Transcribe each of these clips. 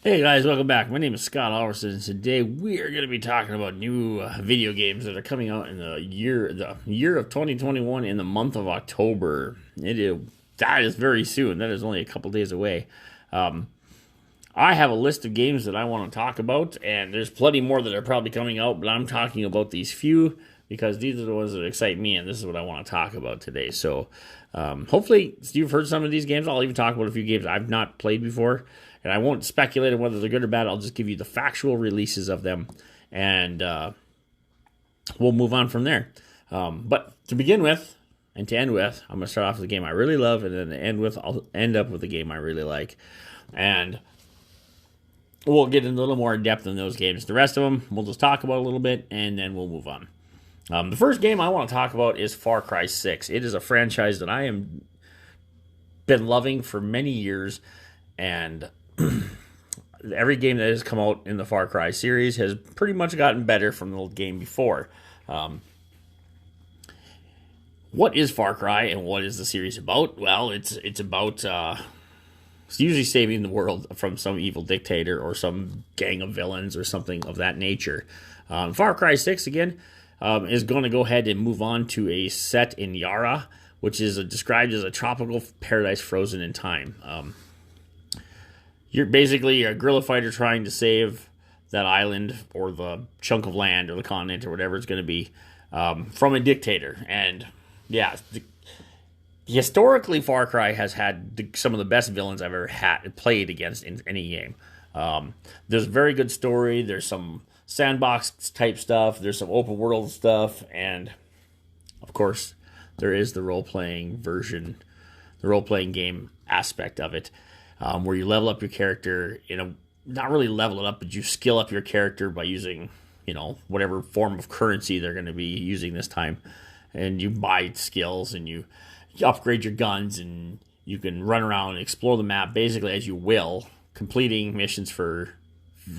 Hey guys, welcome back. My name is Scott Alverson, and today we are going to be talking about new video games that are coming out in the year of 2021 in the month of October. That is very soon. That is only a couple days away. I have a list of games that I want to talk about, and there's plenty more that are probably coming out, but I'm talking about these few because these are the ones that excite me, and this is what I want to talk about today. So, hopefully, you've heard some of these games. I'll even talk about a few games I've not played before. And I won't speculate on whether they're good or bad. I'll just give you the factual releases of them, and we'll move on from there. But to begin with, and to end with, I'm going to start off with a game I really love, and then I'll end up with a game I really like. And we'll get in a little more in depth in those games. The rest of them, we'll just talk about a little bit, and then we'll move on. The first game I want to talk about is Far Cry 6. It is a franchise that I am been loving for many years, and every game that has come out in the Far Cry series has pretty much gotten better from the game before. What is Far Cry and what is the series about? Well, it's about it's usually saving the world from some evil dictator or some gang of villains or something of that nature. Far Cry 6 again is going to go ahead and move on to a set in Yara, which is described as a tropical paradise frozen in time. You're basically a guerrilla fighter trying to save that island or the chunk of land or the continent or whatever it's going to be from a dictator. And yeah, historically, Far Cry has had some of the best villains I've ever played against in any game. There's a very good story. There's some sandbox type stuff. There's some open world stuff, and of course, there is the role playing game aspect of it. Where you level up your character not really level it up, but you skill up your character by using, whatever form of currency they're going to be using this time. And you buy skills and you upgrade your guns and you can run around and explore the map basically as you will, completing missions for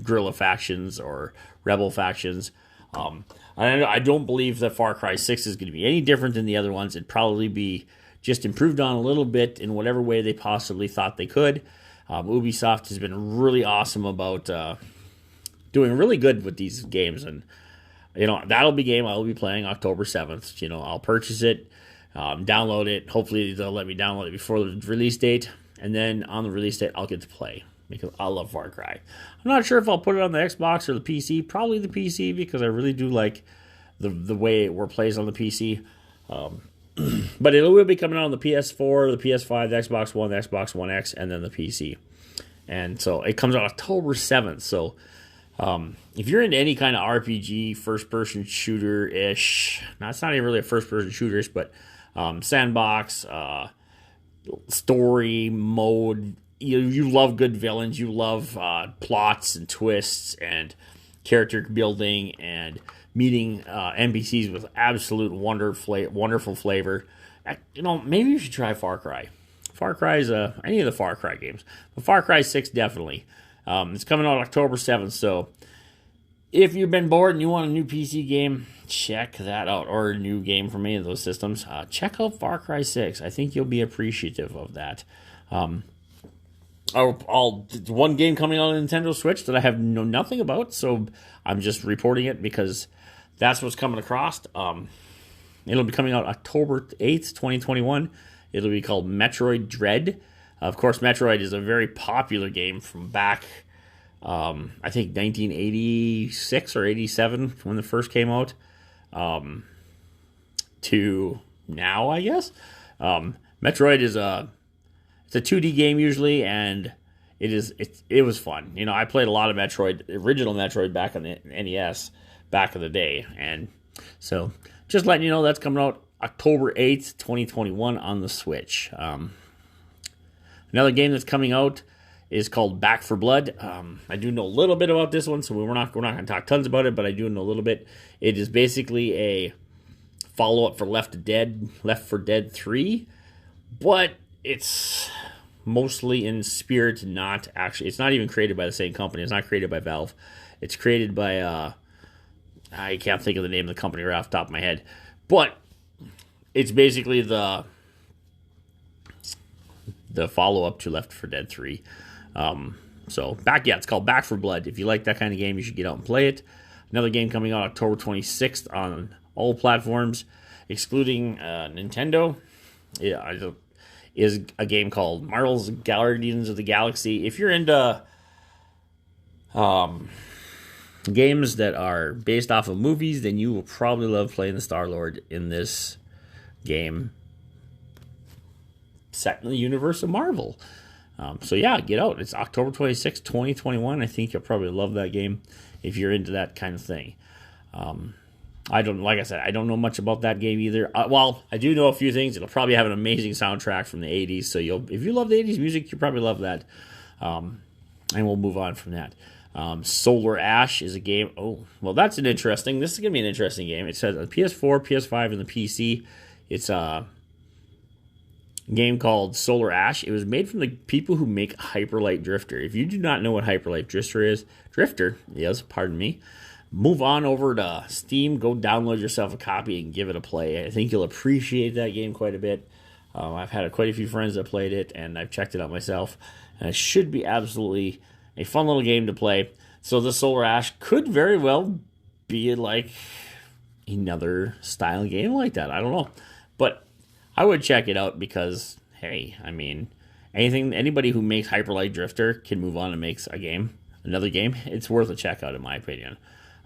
guerrilla factions or rebel factions. I don't believe that Far Cry 6 is going to be any different than the other ones. It'd probably be just improved on a little bit in whatever way they possibly thought they could. Ubisoft has been really awesome about doing really good with these games, and that'll be a game I'll be playing October 7th. I'll purchase it, download it. Hopefully they'll let me download it before the release date, and then on the release date I'll get to play because I love Far Cry. I'm not sure if I'll put it on the Xbox or the PC. Probably the PC because I really do like the way it plays on the PC. But it will be coming out on the PS4, the PS5, the Xbox One, the Xbox One X, and then the PC. And so it comes out October 7th. So if you're into any kind of RPG, first-person shooter-ish, now it's not even really a first-person shooter-ish, but sandbox, story mode, you love good villains, you love plots and twists and character building and meeting NPCs with absolute wonderful flavor. Maybe you should try Far Cry. Far Cry is any of the Far Cry games, but Far Cry 6 definitely. It's coming out October 7th, so if you've been bored and you want a new PC game, check that out, or a new game from any of those systems. Check out Far Cry 6. I think you'll be appreciative of that. One game coming out on Nintendo Switch that I have know nothing about, so I'm just reporting it because that's what's coming across. It'll be coming out October 8th, 2021. It'll be called Metroid Dread. Of course, Metroid is a very popular game from back, I think 1986 or 87 when it first came out, to now, I guess. Metroid is it's a 2D game usually, and it was fun. I played a lot of original Metroid back on the NES back in the day, and so just letting you know that's coming out October 8th, 2021 on the Switch. Another game that's coming out is called Back 4 Blood. I do know a little bit about this one, so we're not going to talk tons about it, but I do know a little bit. It is basically a follow-up for Left 4 Dead 3, but it's mostly in spirit, not actually. It's not even created by the same company. It's not created by Valve. It's created by I can't think of the name of the company right off the top of my head, but it's basically the follow-up to Left 4 Dead 3. So it's called Back for Blood. If you like that kind of game, you should get out and play it. Another game coming out October 26th on all platforms, excluding Nintendo. Yeah, is a game called Marvel's Guardians of the Galaxy. If you're into games that are based off of movies, then you will probably love playing the Star-Lord in this game set in the universe of Marvel. So yeah, get out. It's October 26, 2021. I think you'll probably love that game if you're into that kind of thing. I don't know much about that game either. Well, I do know a few things. It'll probably have an amazing soundtrack from the 80s. So if you love the 80s music, you'll probably love that. And we'll move on from that. Solar Ash is a game. Oh, well, this is going to be an interesting game. It says on PS4, PS5, and the PC. It's a game called Solar Ash. It was made from the people who make Hyperlight Drifter. If you do not know what Hyperlight Drifter, yes, pardon me, move on over to Steam, go download yourself a copy and give it a play. I think you'll appreciate that game quite a bit. I've had quite a few friends that played it, and I've checked it out myself. And it should be absolutely a fun little game to play. So the Solar Ash could very well be like another style game like that. I don't know. But I would check it out because, hey, I mean, anybody who makes Hyperlight Drifter can move on and makes another game. It's worth a check out in my opinion.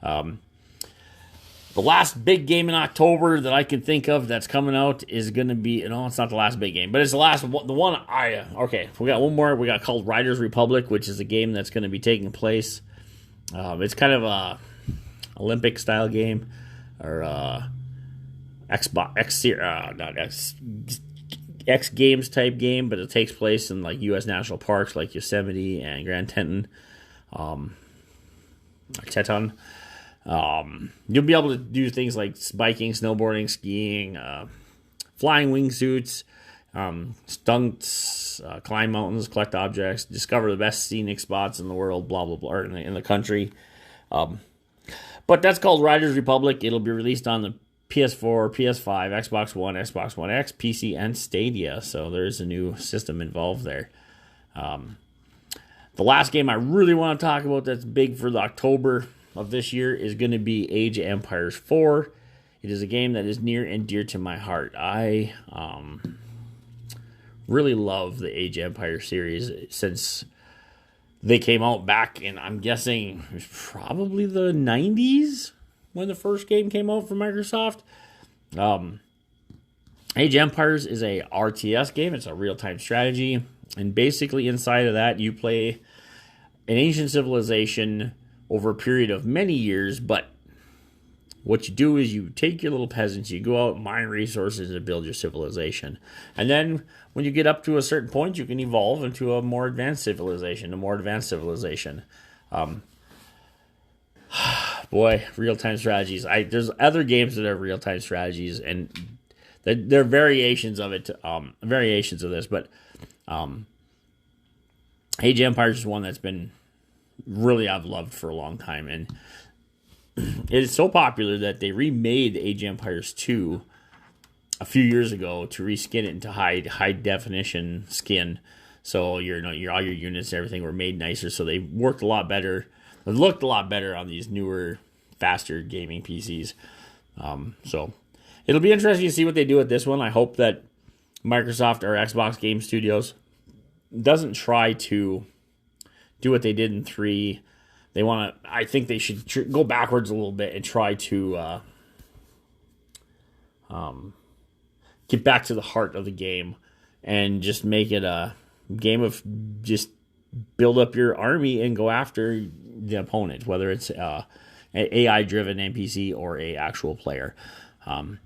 The last big game in October that I can think of that's coming out is going to be, no, it's not the last big game, but it's the last one. We got one more. We got called Riders Republic, which is a game that's going to be taking place. It's kind of a Olympic style game, or X Games type game, but it takes place in like U.S. national parks like Yosemite and Grand Teton, Teton. You'll be able to do things like biking, snowboarding, skiing, flying wingsuits, stunts, climb mountains, collect objects, discover the best scenic spots in the world, blah, blah, blah, or in the country. But that's called Riders Republic. It'll be released on the PS4, PS5, Xbox One, Xbox One X, PC, and Stadia. So there's a new system involved there. The last game I really want to talk about that's big for the October of this year is going to be Age of Empires 4. It is a game that is near and dear to my heart. I really love the Age of Empires series since they came out back in, I'm guessing, it was probably the 90s when the first game came out from Microsoft. Age of Empires is a RTS game. It's a real-time strategy. And basically inside of that, you play an ancient civilization over a period of many years, but what you do is you take your little peasants, you go out and mine resources and build your civilization. And then when you get up to a certain point, you can evolve into a more advanced civilization, Boy, real-time strategies. There's other games that have real-time strategies, and there are variations of it, variations of this, but Age of Empires is one that's been really I've loved for a long time, and it is so popular that they remade Age of Empires 2 a few years ago to reskin it into high definition skin. So all your units and everything were made nicer, so they worked a lot better. It looked a lot better on these newer, faster gaming PCs. So it'll be interesting to see what they do with this one. I hope that Microsoft or Xbox Game Studios doesn't try to do what they did in 3. I think they should go backwards a little bit and try to get back to the heart of the game and just make it a game of just build up your army and go after the opponent, whether it's an AI-driven NPC or a actual player. The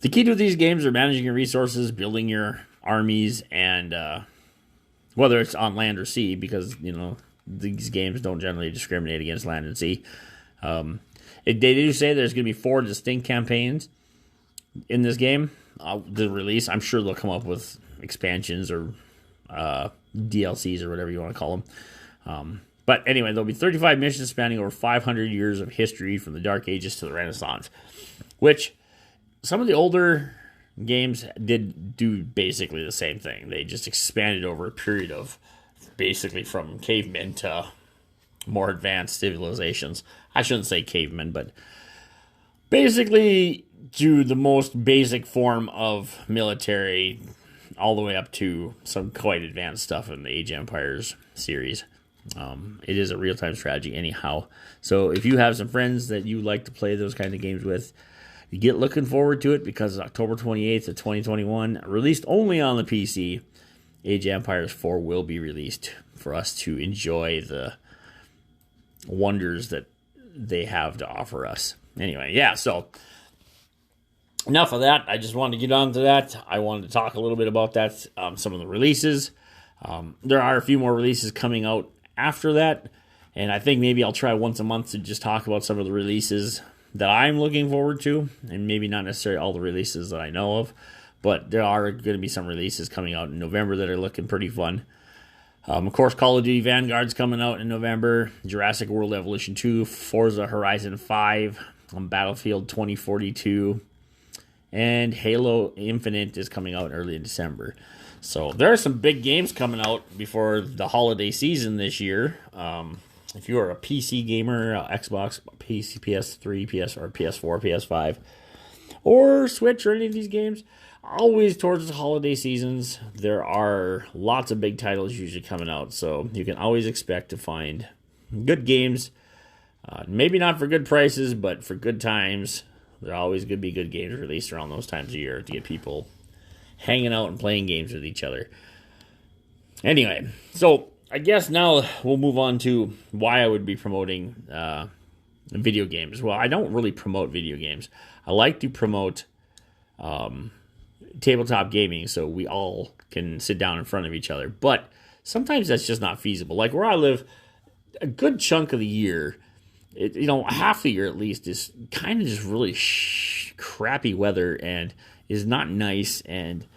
key to these games are managing your resources, building your armies, and whether it's on land or sea, because these games don't generally discriminate against land and sea. They do say there's going to be 4 distinct campaigns in this game. The release, I'm sure they'll come up with expansions or DLCs or whatever you want to call them. But anyway, there'll be 35 missions spanning over 500 years of history from the Dark Ages to the Renaissance, which some of the older games did do basically the same thing. They just expanded over a period of basically from cavemen to more advanced civilizations. I shouldn't say cavemen, but basically to the most basic form of military, all the way up to some quite advanced stuff in the Age of Empires series. It is a real-time strategy anyhow. So if you have some friends that you like to play those kind of games with, you get looking forward to it, because October 28th of 2021, released only on the PC, Age of Empires 4 will be released for us to enjoy the wonders that they have to offer us. Anyway, yeah, so enough of that. I just wanted to get on to that. I wanted to talk a little bit about that, some of the releases. There are a few more releases coming out after that, and I think maybe I'll try once a month to just talk about some of the releases that I'm looking forward to, and maybe not necessarily all the releases that I know of, but there are going to be some releases coming out in November that are looking pretty fun. Of course, Call of Duty Vanguard's coming out in November, Jurassic World Evolution 2, Forza Horizon 5, Battlefield 2042, and Halo Infinite is coming out early in December. So there are some big games coming out before the holiday season this year. If you are a PC gamer, Xbox, PC, PS3, or PS4, PS5, or Switch, or any of these games, always towards the holiday seasons, there are lots of big titles usually coming out. So you can always expect to find good games. Maybe not for good prices, but for good times. There are always going to be good games released around those times of year to get people hanging out and playing games with each other. Anyway, so I guess now we'll move on to why I would be promoting video games. Well, I don't really promote video games. I like to promote tabletop gaming so we all can sit down in front of each other. But sometimes that's just not feasible. Like where I live, a good chunk of the year, half the year at least, is kind of just really crappy weather and is not nice, and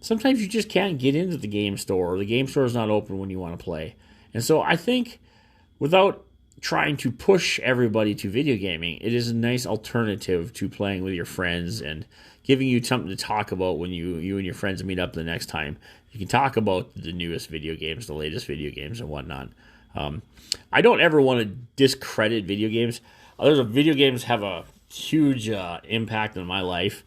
sometimes you just can't get into the game store, or the game store is not open when you want to play. And so I think, without trying to push everybody to video gaming, it is a nice alternative to playing with your friends and giving you something to talk about when you and your friends meet up the next time. You can talk about the newest video games, the latest video games, and whatnot. I don't ever want to discredit video games. Video games have a huge impact on my life.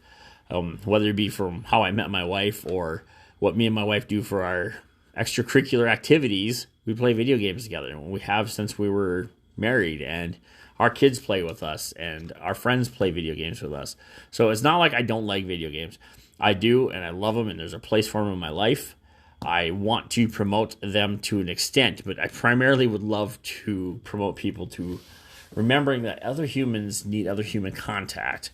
Whether it be from how I met my wife or what me and my wife do for our extracurricular activities. We play video games together, and we have since we were married, and our kids play with us, and our friends play video games with us. So it's not like I don't like video games. I do, and I love them, and there's a place for them in my life. I want to promote them to an extent, but I primarily would love to promote people to remembering that other humans need other human contact.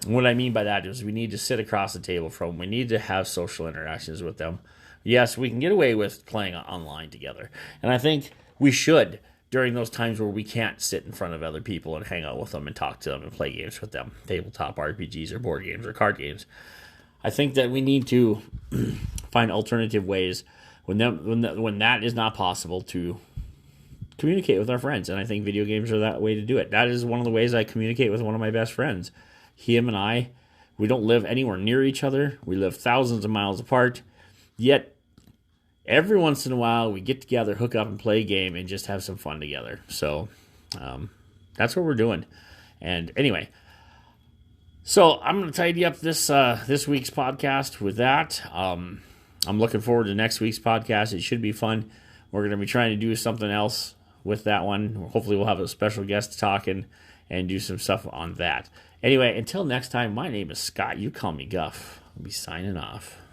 What I mean by that is we need to sit across the table from them. We need to have social interactions with them. Yes, we can get away with playing online together. And I think we should during those times where we can't sit in front of other people and hang out with them and talk to them and play games with them. Tabletop RPGs or board games or card games. I think that we need to find alternative ways when that is not possible to communicate with our friends. And I think video games are that way to do it. That is one of the ways I communicate with one of my best friends. Him and I, we don't live anywhere near each other. We live thousands of miles apart. Yet, every once in a while, we get together, hook up, and play a game and just have some fun together. So, that's what we're doing. And anyway, so I'm going to tidy up this week's podcast with that. I'm looking forward to next week's podcast. It should be fun. We're going to be trying to do something else with that one. Hopefully, we'll have a special guest talking and do some stuff on that. Anyway, until next time, my name is Scott. You call me Guff. I'll be signing off.